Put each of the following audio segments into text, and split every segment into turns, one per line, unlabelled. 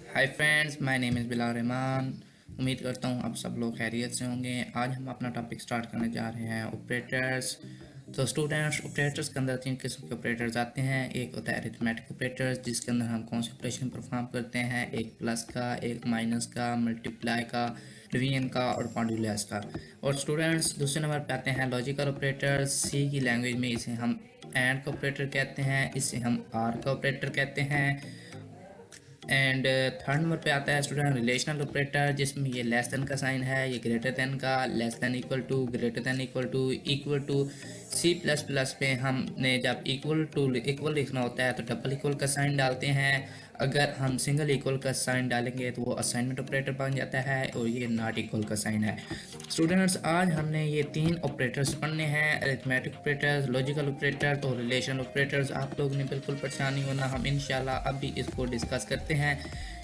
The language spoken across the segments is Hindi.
Hi friends, my name is Bilal Rahman. उम्मीद करता हूँ आप सब लोग खैरियत से होंगे। आज हम अपना टॉपिक स्टार्ट करने जा रहे हैं ऑपरेटर्स। तो स्टूडेंट्स, ऑपरेटर्स के अंदर 3 किस्म के ऑपरेटर्स आते हैं। एक होता है अरिथमेटिक ऑपरेटर्स, जिसके अंदर हम कौन से ऑपरेशन परफॉर्म करते हैं, एक प्लस का, एक माइनस का, मल्टीप्लाई का, डिवीजन का और मॉड्यूलस का। और स्टूडेंट्स, दूसरे नंबर पे आते हैं लॉजिकल ऑपरेटर्स। सी की लैंग्वेज में इसे हम एंड का ऑपरेटर कहते हैं, इसे हम आर का ऑपरेटर कहते हैं। एंड थर्ड नंबर पे आता है स्टूडेंट रिलेशनल ऑपरेटर, जिसमें ये लेस देन का साइन है, ये ग्रेटर देन का, less than equal to, greater than equal to. C plus plus पे हमने जब इक्वल लिखना होता है तो डबल इक्वल का साइन डालते हैं। अगर हम सिंगल इक्वल का साइन डालेंगे तो वो असाइनमेंट ऑपरेटर बन जाता है, और ये नॉट इक्वल का साइन है। स्टूडेंट्स, आज हमने ये 3 ऑपरेटर्स पढ़ने हैं, अरिथमेटिक ऑपरेटर्स, लॉजिकल ऑपरेटर्स और रिलेशनल ऑपरेटर्स। आप लोग ने बिल्कुल परेशानी होना, हम इंशाल्लाह अभी इसको डिस्कस करते हैं।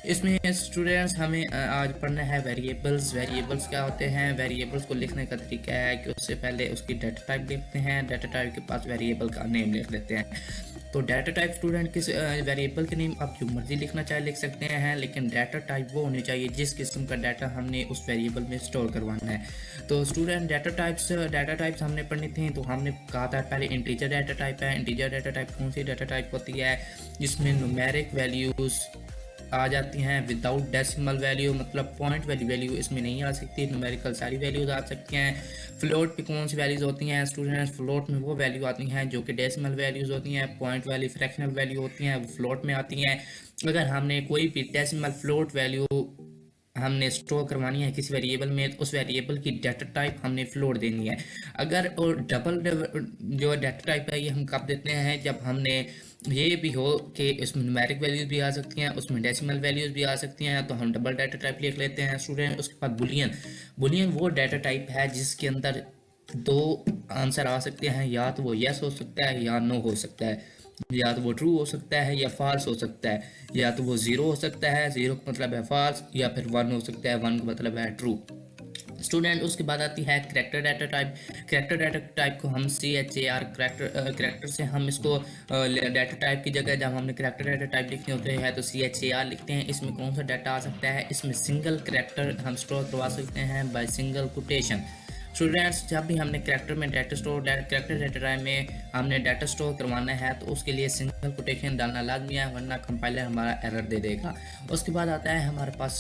इसमें स्टूडेंट्स हमें आज पढ़ना है वेरिएबल्स। वेरिएबल्स क्या होते हैं? वेरिएबल्स को लिखने का तरीका है कि उससे पहले उसकी डाटा टाइप लिखते हैं, डाटा टाइप के पास वेरिएबल का नेम लिख देते हैं। तो डाटा टाइप स्टूडेंट किस वेरिएबल के नेम आप जो मर्जी लिखना चाहे लिख सकते हैं, लेकिन डाटा टाइप वो होनी चाहिए जिस किस्म का डाटा हमने उस वेरिएबल में स्टोर करवाना है। तो स्टूडेंट, डाटा टाइप्स हमने पढ़नी थी, तो हमने कहा था पहले इंटीजर डाटा टाइप है। इंटीजर डाटा टाइप कौन सी डाटा टाइप होती है? जिसमें न्यूमेरिक वैल्यूज़ आ जाती हैं विदाउट डेसिमल वैल्यू, मतलब पॉइंट वाली वैल्यू इसमें नहीं आ सकती, न्यूमेरिकल सारी वैल्यूज आ सकती हैं। फ्लोट पे कौन सी वैल्यूज होती हैं स्टूडेंट्स? फ्लोट में वो वैल्यू आती हैं जो कि डेसिमल वैल्यूज होती हैं। पॉइंट वाली फ्रैक्शनल वैल्यू होती हैं वो फ्लोट में आती हैं। अगर हमने कोई भी डेसिमल फ्लोट वैल्यू हमने स्टोर करवानी है किसी वेरिएबल में, तो उस वेरिएबल की डाटा टाइप हमने फ्लोट देनी है। अगर और डबल जो डाटा टाइप है ये हम कब देते हैं? जब हमने ये भी हो कि इसमें न्यूमेरिक वैल्यूज़ भी आ सकती हैं, उसमें डेसिमल वैल्यूज़ भी आ सकती हैं, तो हम डबल डाटा टाइप लिख लेते हैं स्टूडेंट। उसके बाद बुलियन। बुलियन वो डाटा टाइप है जिसके अंदर 2 आंसर आ सकते हैं, या तो वो यस हो सकता है या नो हो सकता है, या तो वो ट्रू हो सकता है या फॉल्स हो सकता है, या तो वो ज़ीरो हो सकता है, ज़ीरो का मतलब है फॉल्स, या फिर 1 हो सकता है, 1 का मतलब है ट्रू। स्टूडेंट, उसके बाद आती है character data type. Character data type को हम CHAR करेक्टर से हम इसको डाटा टाइप की जगह जब हमने करेक्टर डाटा टाइप लिखने होते हैं तो CHAR लिखते हैं। इसमें कौन सा डाटा आ सकता है? इसमें सिंगल करेक्टर हम स्टोर करवा सकते हैं बाय सिंगल कोटेशन। स्टूडेंट्स, जब भी हमने करेक्टर डाटा टाइप में हमने डाटा स्टोर करवाना है तो उसके लिए सिंगल कोटेशन डालना लाजमी है, वरना कंपाइलर हमारा एरर दे देगा। उसके बाद आता है हमारे पास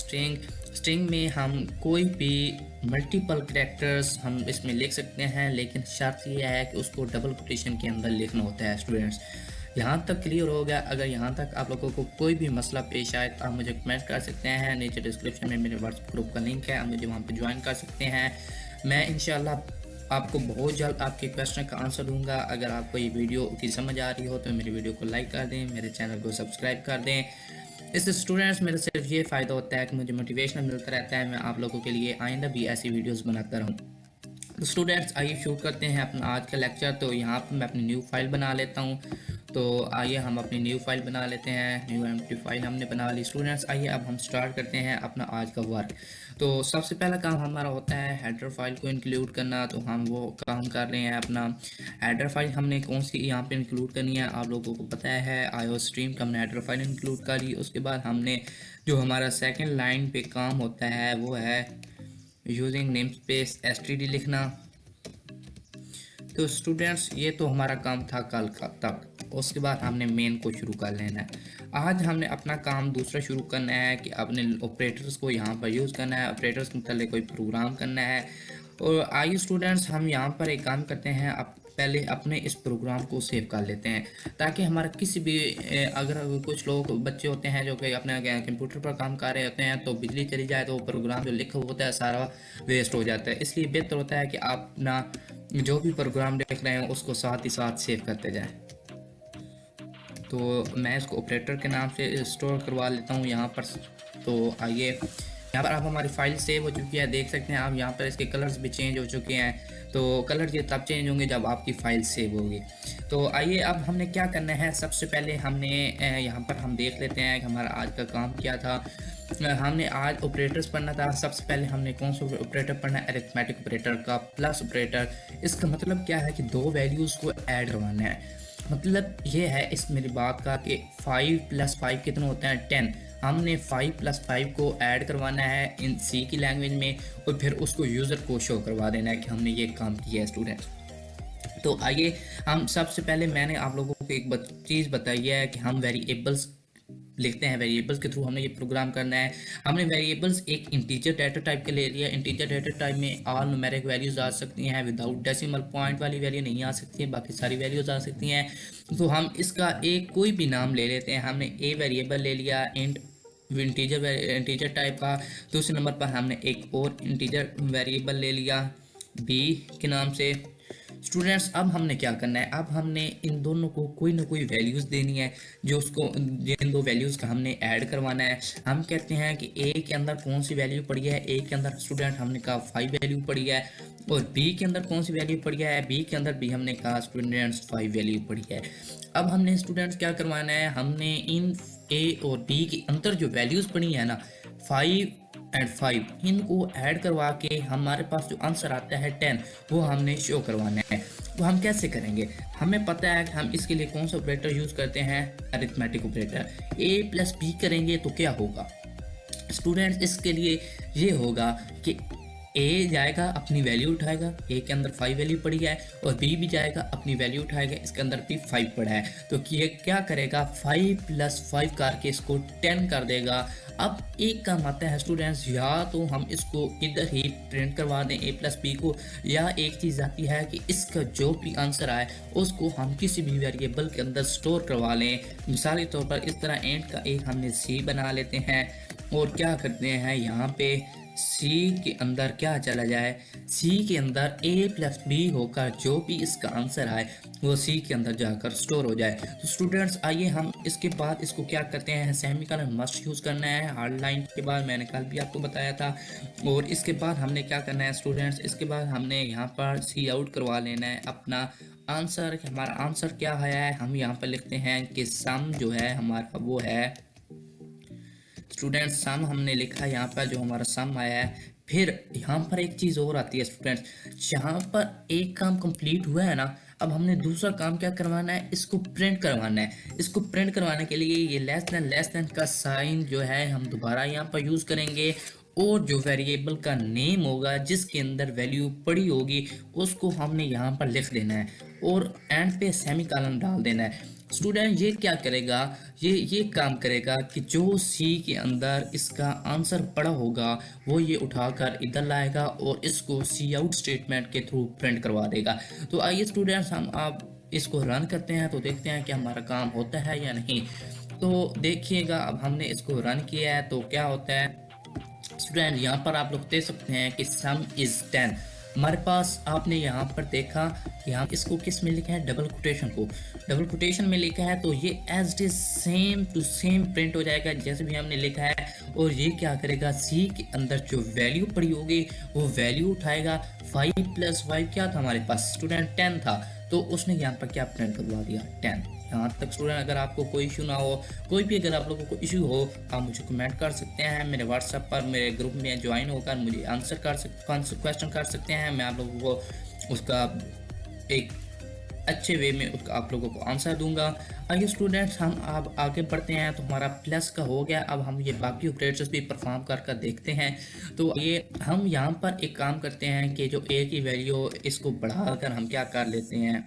स्ट्रिंग में हम कोई भी मल्टीपल कैरेक्टर्स हम इसमें लिख सकते हैं, लेकिन शर्त यह है कि उसको डबल कोटेशन के अंदर लिखना होता है। स्टूडेंट्स, यहाँ तक क्लियर हो गया? अगर यहाँ तक आप लोगों को कोई भी मसला पेश आए तो आप मुझे कमेंट कर सकते हैं। नीचे डिस्क्रिप्शन में मेरे व्हाट्सएप ग्रुप का लिंक है, आप मुझे वहाँ पे ज्वाइन कर सकते हैं। मैं इंशाल्लाह आपको बहुत जल्द आपके क्वेश्चन का आंसर दूंगा। अगर आपको ये वीडियो की समझ आ रही हो तो मेरी वीडियो को लाइक कर दें, मेरे चैनल को सब्सक्राइब कर दें। इससे स्टूडेंट्स मेरा सिर्फ ये फ़ायदा होता है कि मुझे मोटिवेशन मिलता रहता है, मैं आप लोगों के लिए आइंदा भी ऐसी वीडियोस बनाता रहूँ। तो स्टूडेंट्स, आइए शुरू करते हैं अपना आज का लेक्चर। तो यहाँ पर मैं अपनी न्यू फाइल बना लेता हूँ। तो आइए हम अपनी न्यू फाइल बना लेते हैं। न्यू एम्प्टी फाइल हमने बना ली। स्टूडेंट्स, आइए अब हम स्टार्ट करते हैं अपना आज का वर्क। तो सबसे पहला काम हमारा होता है हेडर फाइल को इंक्लूड करना। तो हम वो काम कर रहे हैं। अपना हेडर फाइल हमने कौन सी यहाँ पे इंक्लूड करनी है आप लोगों को पता है, IO स्ट्रीम का हमने हेडर फाइल इंक्लूड करी। उसके बाद हमने जो हमारा सेकेंड लाइन पे काम होता है वो है यूजिंग नेम स्पेस std लिखना। तो स्टूडेंट्स, ये तो हमारा काम था कल का तक। उसके बाद हमने मेन को शुरू कर लेना है। आज हमने अपना काम दूसरा शुरू करना है कि अपने ऑपरेटर्स को यहाँ पर यूज़ करना है, ऑपरेटर्स के मतलब कोई प्रोग्राम करना है। और आइए स्टूडेंट्स, हम यहाँ पर एक काम करते हैं, अब पहले अपने इस प्रोग्राम को सेव कर लेते हैं, ताकि हमारा किसी भी अगर कुछ लोग बच्चे होते हैं जो कि अपने कंप्यूटर पर काम कर रहे होते हैं तो बिजली चली जाए तो वो प्रोग्राम जो लिखा होता है सारा वेस्ट हो जाता है। इसलिए बेहतर होता है कि आप अपना जो भी प्रोग्राम लिख रहे हैं उसको साथ ही साथ सेव करते जाएं। तो मैं इसको ऑपरेटर के नाम से स्टोर करवा लेता हूँ यहाँ पर। तो आइए, यहाँ पर अब हमारी फाइल सेव हो चुकी है, देख सकते हैं आप। यहाँ पर इसके कलर्स भी चेंज हो चुके हैं। तो कलर ये तब चेंज होंगे जब आपकी फ़ाइल सेव होगी। तो आइए अब हमने क्या करना है, सबसे पहले हमने यहाँ पर हम देख लेते हैं कि हमारा आज का काम क्या था। हमने आज ऑपरेटर्स पढ़ना था। सबसे पहले हमने कौन सा ऑपरेटर पढ़ना है? अरिथमेटिक ऑपरेटर का प्लस ऑपरेटर। इसका मतलब क्या है कि 2 वैल्यूज़ को ऐड करवाना है। मतलब ये है इस मेरी बात का कि 5 + 5 कितना होता है? 10। हमने 5+5 को ऐड करवाना है इन सी की लैंग्वेज में और फिर उसको यूज़र को शो करवा देना है कि हमने ये काम किया है स्टूडेंट्स। तो आइए हम सबसे पहले मैंने आप लोगों को एक चीज़ बताई है कि हम वेरिएबल्स लिखते हैं, वेरिएबल्स के थ्रू हमने ये प्रोग्राम करना है। हमने वेरिएबल्स एक इंटीजर डाटा टाइप के ले लिया। इंटीजर डाटा टाइप में ऑल न्यूमेरिक वैल्यूज़ आ सकती हैं, विदाउट डेसिमल पॉइंट वाली वैल्यू नहीं आ सकती है, बाकी सारी वैल्यूज़ आ सकती हैं। तो हम इसका एक कोई भी नाम ले लेते हैं। हमने ए वेरिएबल ले लिया इंटीजर टाइप का। दूसरे नंबर पर हमने एक और इंटीजर वेरिएबल ले लिया बी के नाम से। स्टूडेंट्स अब हमने क्या करना है, अब हमने इन दोनों को कोई ना कोई वैल्यूज़ देनी है जो उसको जिन दो वैल्यूज़ का हमने ऐड करवाना है। हम कहते हैं कि ए के अंदर कौन सी वैल्यू पड़ी है, ए के अंदर स्टूडेंट हमने कहा 5 वैल्यू पड़ी है, और बी के अंदर कौन सी वैल्यू पड़ी है, बी के अंदर भी हमने कहा स्टूडेंट्स 5 वैल्यू पड़ी है। अब हमने स्टूडेंट्स क्या करवाना है, हमने इन ए और बी के अंदर जो वैल्यूज़ पड़ी है ना 5 एंड 5 इनको ऐड करवा के हमारे पास जो आंसर आता है 10 वो हमने शो करवाना है। तो हम कैसे करेंगे, हमें पता है कि हम इसके लिए कौन सा ऑपरेटर यूज़ करते हैं, अरिथमेटिक ऑपरेटर। ए प्लस बी करेंगे तो क्या होगा स्टूडेंट्स, इसके लिए ये होगा कि ए जाएगा अपनी वैल्यू उठाएगा, ए के अंदर 5 वैल्यू पड़ी है, और बी भी जाएगा अपनी वैल्यू उठाएगा, इसके अंदर भी 5 पड़ा है। तो ये क्या करेगा 5 + 5 करके इसको 10 कर देगा। अब एक काम आता है स्टूडेंट्स, या तो हम इसको इधर ही प्रिंट करवा दें ए प्लस बी को, या एक चीज़ आती है कि इसका जो भी आंसर आए उसको हम किसी भी वेरिएबल के अंदर स्टोर करवा लें। मिसाल के तौर पर इस तरह एंड का एक हमने सी बना लेते हैं और क्या करते हैं यहाँ पे सी के अंदर क्या चला जाए, सी के अंदर ए प्लस बी होकर जो भी इसका आंसर आए वो सी के अंदर जाकर स्टोर हो जाए। तो स्टूडेंट्स आइए हम इसके बाद इसको क्या करते हैं, सेमीकोलन मस्ट यूज़ करना है हार्ड लाइन के बाद, मैंने कल भी आपको बताया था। और इसके बाद हमने क्या करना है स्टूडेंट्स, इसके बाद हमने यहाँ पर सी आउट करवा लेना है अपना आंसर। हमारा आंसर क्या है, हम यहाँ पर लिखते हैं कि सम जो है हमारा वो है स्टूडेंट्स, सम हमने लिखा है यहाँ पर जो हमारा सम आया है। फिर यहाँ पर एक चीज़ और आती है स्टूडेंट्स, यहाँ पर एक काम कंप्लीट हुआ है ना, अब हमने दूसरा काम क्या करवाना है, इसको प्रिंट करवाना है। इसको प्रिंट करवाने के लिए ये लेस देन का साइन जो है हम दोबारा यहाँ पर यूज़ करेंगे, और जो वेरिएबल का नेम होगा जिसके अंदर वैल्यू पड़ी होगी उसको हमने यहाँ पर लिख देना है, और एंड पे सेमीकोलन डाल देना है। स्टूडेंट ये क्या करेगा, ये काम करेगा कि जो सी के अंदर इसका आंसर पड़ा होगा वो ये उठाकर इधर लाएगा और इसको सी आउट स्टेटमेंट के थ्रू प्रिंट करवा देगा। तो आइए स्टूडेंट्स हम आप इसको रन करते हैं तो देखते हैं कि हमारा काम होता है या नहीं। तो देखिएगा अब हमने इसको रन किया है तो क्या होता है स्टूडेंट, यहाँ पर आप लोग देख सकते हैं कि सम इज़ 10 हमारे पास। आपने यहाँ पर देखा कि हम इसको किस में लिखा है, डबल कोटेशन को डबल कोटेशन में लिखा है, तो ये as it is same to same print हो जाएगा जैसे भी हमने लिखा है। और ये क्या करेगा, सी के अंदर जो वैल्यू पड़ी होगी वो वैल्यू उठाएगा। 5 + 5 क्या था हमारे पास स्टूडेंट 10 था, तो उसने यहाँ पर क्या प्रिंट करवा दिया 10। यहाँ तक स्टूडेंट अगर आपको कोई इशू ना हो, कोई भी अगर आप लोगों को इशू हो आप मुझे कमेंट कर सकते हैं, मेरे व्हाट्सएप पर मेरे ग्रुप में ज्वाइन होकर मुझे आंसर क्वेश्चन कर सकते हैं। मैं आप लोगों को उसका एक अच्छे वे में उसका आप लोगों को आंसर दूंगा। आइए स्टूडेंट्स हम अब आगे बढ़ते हैं। तो हमारा प्लस का हो गया, अब हम ये बाकी ऑपरेटर्स भी परफॉर्म कर देखते हैं। तो ये हम यहाँ पर एक काम करते हैं कि जो ए की वैल्यू इसको बढ़ाकर हम क्या कर लेते हैं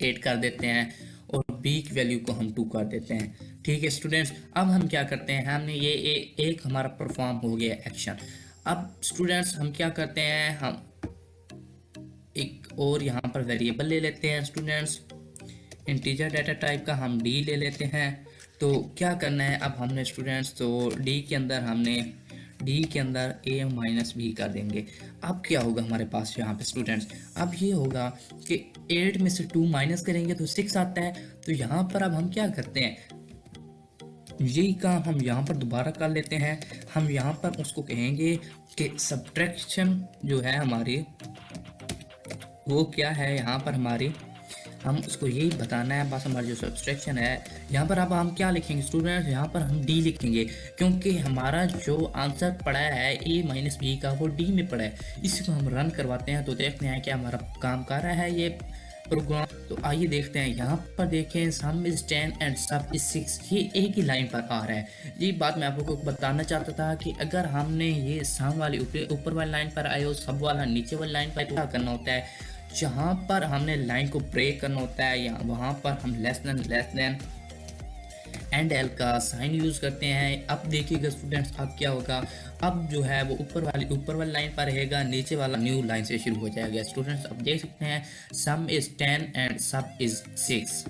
8 कर देते हैं, और बी की वैल्यू को हम 2 कर देते हैं। ठीक है स्टूडेंट्स, अब हम क्या करते हैं, हमने ये एक हमारा परफॉर्म हो गया एक्शन। अब स्टूडेंट्स हम क्या करते हैं, हम एक और यहाँ पर वेरिएबल ले लेते हैं स्टूडेंट्स, इंटीजर डाटा टाइप का हम डी ले लेते हैं। तो क्या करना है अब हमने स्टूडेंट्स, तो डी के अंदर a माइनस बी कर देंगे। अब क्या होगा हमारे पास यहाँ पे स्टूडेंट्स, अब ये होगा कि 8 में से 2 माइनस करेंगे तो 6 आता है। तो यहाँ पर अब हम क्या करते हैं, यही काम हम यहाँ पर दोबारा कर लेते हैं। हम यहाँ पर उसको कहेंगे कि सब्ट्रैक्शन जो है हमारी वो क्या है, यहाँ पर हमारी हम उसको यही बताना है बस। हमारी जो सब्ट्रैक्शन है यहाँ पर अब हम क्या लिखेंगे स्टूडेंट्स, यहाँ पर हम डी लिखेंगे, क्योंकि हमारा जो आंसर पड़ा है a माइनस बी का वो डी में पड़ा है। इसी को हम रन करवाते हैं तो देखते हैं कि हमारा काम कर रहा है ये प्रोग्राम। तो आइए देखते हैं, यहाँ पर देखें सम इज 10 एंड सब इज 6, ये एक ही लाइन पर आ रहा है। ये बात मैं आप लोगों को बताना चाहता था कि अगर हमने ये सम वाली ऊपर वाली लाइन पर आए और सब वाला नीचे वाली लाइन पर, क्या करना होता है, जहाँ पर हमने लाइन को ब्रेक करना होता है या वहाँ पर हम लेस देन एंड एल का साइन यूज़ करते हैं। अब देखिएगा स्टूडेंट्स, अब क्या होगा, अब जो है वो ऊपर वाली लाइन पर रहेगा, नीचे वाला न्यू लाइन से शुरू हो जाएगा। स्टूडेंट्स अब देख सकते हैं सम इज़ 10 एंड सब इज़ 6।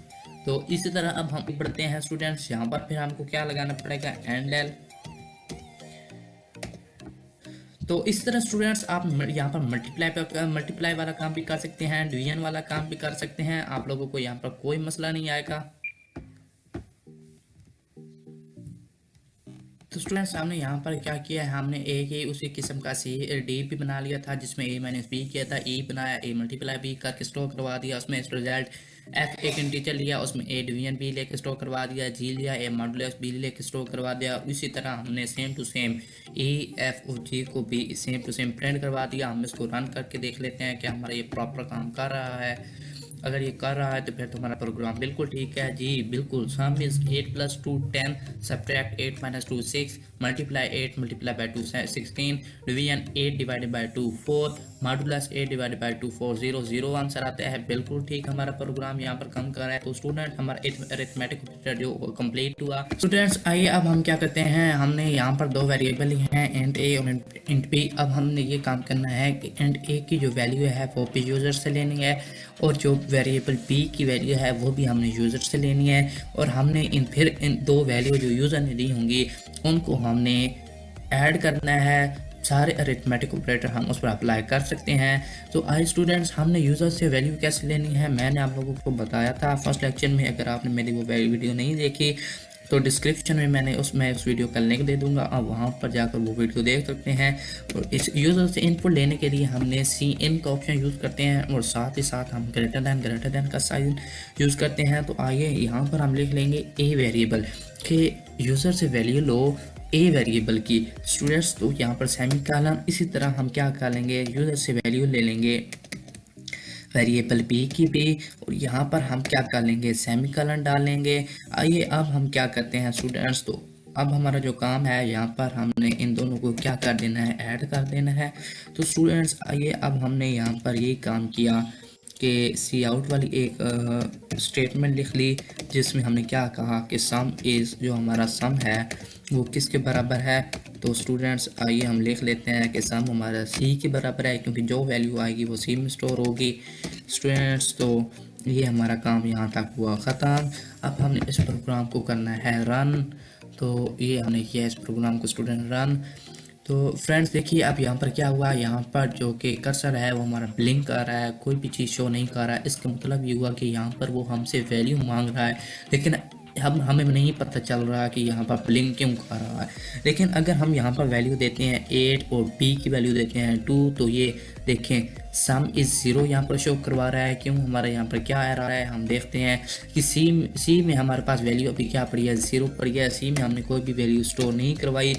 तो इसी तरह अब हम बढ़ते हैं स्टूडेंट्स, यहाँ पर फिर हमको क्या लगाना पड़ेगा, एंड एल। तो इस तरह स्टूडेंट्स आप यहाँ पर मल्टीप्लाई वाला काम भी कर सकते हैं, डिवीजन वाला काम भी कर सकते हैं, आप लोगों को यहाँ पर कोई मसला नहीं आएगा। तो स्टूडेंट्स हमने यहाँ पर क्या किया है, हमने ए के उसी किस्म का सी डी भी बना लिया था, जिसमें ए माइनस बी किया था, ए बनाया, ए मल्टीप्लाई बी करके स्टोर करवा दिया, उसमें रिजल्ट एफ एक इंटीजर लिया, उसमें ए डिवीजन बी लेके स्टोर करवा दिया, जी लिया, ए मॉडुलस बी लेके स्टोर करवा दिया। इसी तरह हमने same to same A F और जी को भी सेम टू सेम प्रिंट करवा दिया। हम इसको रन करके देख लेते हैं कि हमारा ये प्रॉपर काम कर रहा है। अगर ये कर रहा है तो फिर तुम्हारा प्रोग्राम बिल्कुल ठीक है जी, बिल्कुल। सम is 8 + 2 10, subtract 8 - 2 6, multiply 8 multiply by 2 16, division 8 divided by 2 4, modulus 8 divided by 2 4 0 0 answer आता है। बिल्कुल ठीक हमारा प्रोग्राम यहाँ पर काम कर रहा है। तो स्टूडेंट हमारा अरिथमेटिक ऑपरेटर जो कंप्लीट हुआ। स्टूडेंट्स आइए अब हम क्या करते हैं, हमने यहाँ पर दो वेरिएबल हैं, इंट ए और इंट बी। अब हमने ये काम करना है कि इंट ए की जो वैल्यू है वो भी यूज़र से लेनी है, और जो वेरिएबल बी की वैल्यू है वो भी हमने यूज़र से लेनी है। और हमने इन दो वैल्यू जो यूज़र ने दी होंगी उनको हमने ऐड करना है। सारे अरिथमेटिक ऑपरेटर हम उस पर अप्लाई कर सकते हैं। तो आई स्टूडेंट्स, हमने यूज़र से वैल्यू कैसे लेनी है मैंने आप लोगों को बताया था फर्स्ट लेक्चर में। अगर आपने मेरी वो वीडियो नहीं देखी तो डिस्क्रिप्शन में मैंने उस वीडियो का लिंक दे दूंगा, आप वहाँ पर जाकर वो वीडियो देख सकते हैं। और इस यूज़र से इनपुट लेने के लिए हमने सी इन का ऑप्शन यूज़ करते हैं, और साथ ही साथ हम ग्रेटर दैन का साइन यूज़ करते हैं। तो आइए यहाँ पर हम लिख लेंगे ए वेरिएबल के यूज़र से वैल्यू लो ए वेरिएबल की। स्टूडेंट्स तो यहाँ पर सेमीकोलन, इसी तरह हम क्या कर लेंगे, यूज़र से वैल्यू ले लेंगे वेरिएबल बी की भी, और यहाँ पर हम क्या कर लेंगे, सेमीकोलन डाल लेंगे। आइए अब हम क्या करते हैं स्टूडेंट्स, तो अब हमारा जो काम है यहाँ पर हमने इन दोनों को क्या कर देना है, ऐड कर देना है। तो स्टूडेंट्स आइए अब हमने यहाँ पर ये काम किया कि सी आउट वाली एक स्टेटमेंट लिख ली, जिसमें हमने क्या कहा कि सम इज़, जो हमारा सम है वो किसके बराबर है। तो स्टूडेंट्स आइए हम लिख लेते हैं कि सम हमारा सी के बराबर है, क्योंकि जो वैल्यू आएगी वो सी में स्टोर होगी। स्टूडेंट्स तो ये हमारा काम यहाँ तक हुआ ख़त्म। अब हमने इस प्रोग्राम को करना है रन। तो ये हमने किया इस प्रोग्राम को स्टूडेंट रन। तो फ्रेंड्स देखिए अब यहाँ पर क्या हुआ, यहाँ पर जो कि कर्सर है वो हमारा ब्लिंक कर रहा है, कोई भी चीज़ शो नहीं कर रहा है। इसका मतलब ये हुआ कि यहाँ पर वो हमसे वैल्यू मांग रहा है, लेकिन हमें नहीं पता चल रहा कि यहाँ पर ब्लिंक क्यों कर रहा है। लेकिन अगर हम यहाँ पर वैल्यू देते हैं 8 और बी की वैल्यू देते हैं 2, तो ये देखें सम इज़ 0 यहाँ पर शो करवा रहा है। क्यों, हमारा यहाँ पर क्या आ रहा है, हम देखते हैं कि सी में हमारे पास वैल्यू अभी क्या पड़ी है, 0 पड़ी है। सी में हमने कोई भी वैल्यू स्टोर नहीं करवाई,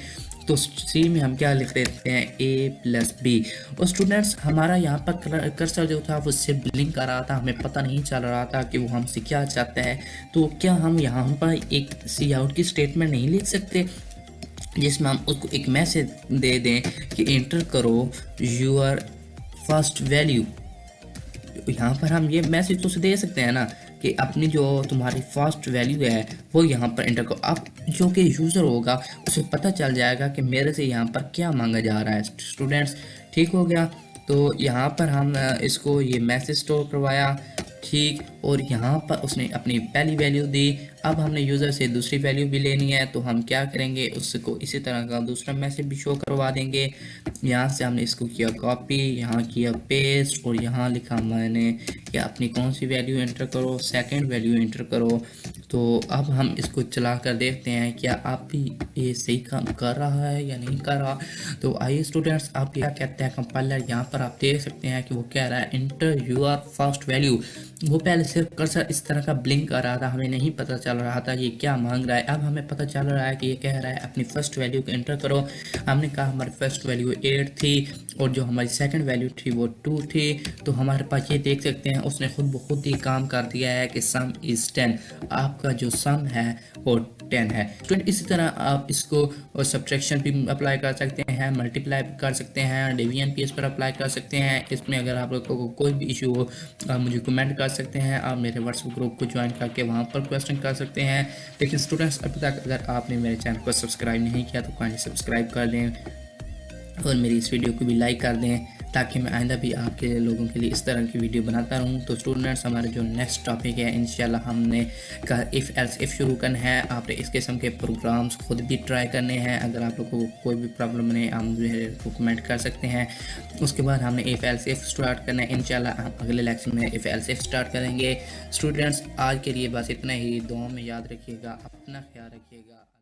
तो सी में हम क्या लिख देते हैं, ए प्लस बी। और स्टूडेंट्स हमारा यहाँ पर कर्सर जो था वो सिर्फ ब्लिंक कर रहा था, हमें पता नहीं चल रहा था कि वो हमसे क्या चाहता है। तो क्या हम यहाँ पर एक सी आउट की स्टेटमेंट नहीं लिख सकते, जिसमें हम उसको एक मैसेज दे दें कि इंटर करो यूर फर्स्ट वैल्यू। यहाँ पर हम ये मैसेज तो दे सकते हैं ना कि अपनी जो तुम्हारी फर्स्ट वैल्यू है वो यहाँ पर इंटर करो। अब जो कि यूज़र होगा उसे पता चल जाएगा कि मेरे से यहाँ पर क्या मांगा जा रहा है। स्टूडेंट्स ठीक हो गया। तो यहाँ पर हम इसको ये मैसेज स्टोर करवाया, ठीक, और यहाँ पर उसने अपनी पहली वैल्यू दी। अब हमने यूज़र से दूसरी वैल्यू भी लेनी है, तो हम क्या करेंगे, उसको इसी तरह का दूसरा मैसेज भी शो करवा देंगे। यहाँ से हमने इसको किया कॉपी, यहाँ किया पेस्ट, और यहाँ लिखा मैंने कि अपनी कौन सी वैल्यू एंटर करो, सेकंड वैल्यू एंटर करो। तो अब हम इसको चला कर देखते हैं क्या आप भी ये सही काम कर रहा है या नहीं कर रहा। तो आइए स्टूडेंट्स, आप क्या कहते हैं कंपाइलर, यहाँ पर आप देख सकते हैं कि वो कह रहा है इंटर यूर फर्स्ट वैल्यू। वो पहले सिर्फ कर्सर इस तरह का ब्लिंक कर रहा था, हमें नहीं पता चल रहा था ये क्या मांग रहा है। अब हमें पता चल रहा है कि ये कह रहा है अपनी फर्स्ट वैल्यू को एंटर करो। हमने कहा हमारी फर्स्ट वैल्यू 8 थी और जो हमारी सेकंड वैल्यू थी वो 2 थी। तो हमारे पास ये देख सकते हैं उसने खुद ब खुद ही काम कर दिया है कि सम इज़ 10, आपका जो सम है वो 10 है। स्टूडेंट इसी तरह आप इसको सब्ट्रैक्शन भी अप्लाई कर सकते हैं, मल्टीप्लाई कर सकते हैं, डिवीजन भी इस पर अप्लाई कर सकते हैं। इसमें अगर आप लोगों को कोई भी इशू हो आप मुझे कमेंट कर सकते हैं, आप मेरे व्हाट्सएप ग्रुप को ज्वाइन करके वहाँ पर क्वेश्चन कर सकते हैं। लेकिन स्टूडेंट्स अभी तक अगर आपने मेरे चैनल को सब्सक्राइब नहीं किया तो काइंडली सब्सक्राइब कर दें और मेरी इस वीडियो को भी लाइक कर दें ताकि मैं आइंदा भी आपके लोगों के लिए इस तरह की वीडियो बनाता रहूं। तो स्टूडेंट्स हमारे जो नेक्स्ट टॉपिक है इंशाल्लाह हमने का इफ़ एल्स इफ़ शुरू करना है। आपने इस किस्म के प्रोग्राम्स खुद भी ट्राई करने हैं। अगर आप लोगों को कोई भी प्रॉब्लम नहीं आप मुझे कमेंट कर सकते हैं। उसके बाद हमने इफ़ एल्स इफ़ स्टार्ट करना है। इंशाल्लाह हम अगले लेक्चर में इफ़ एल्स इफ़ स्टार्ट करेंगे। स्टूडेंट्स आज के लिए बस इतना ही। दुआ में याद रखिएगा, अपना ख्याल रखिएगा।